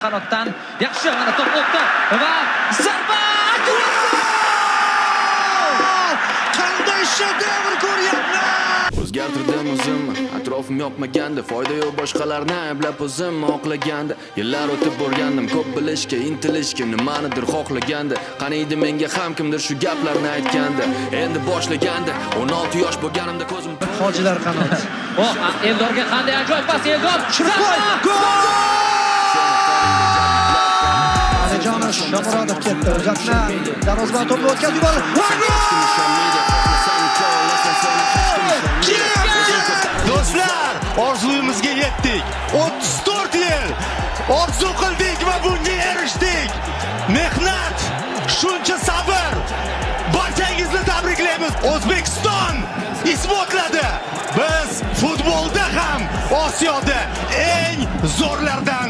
Qanotdan yaxshi mana to'p o'tdi va zarba! Qanday shedevr ko'ryapman! O'zgartirdim o'zimni, atrofim yoqmaganda, foyda yo'q boshqalarni ayblab o'zimni oqlaganda. Yillar o'tib borgandim, ko'p bilishga, intilishga, nimanidir xohlaganda. Qaniydi menga ham kimdir shu gaplarni aytganda. Endi boshlaganda, 16 yosh bo'lganimda ko'zim Hojilar qanot. Eldorga qanday ajoyib pas Eldor! Gol! Alijonov Shomurodov ketdi. Uzatma. Darvozabon to'pni o'tkazib yubordi. Do'stlar, orzuyimizga yetdik. 34 yil orzu qildik va bunga erishdik. Mehnat, shuncha sabr. Barchangizni tabriklaymiz. O'zbekiston isbotladi. Biz futbolda ham Osiyoda eng zo'rlardan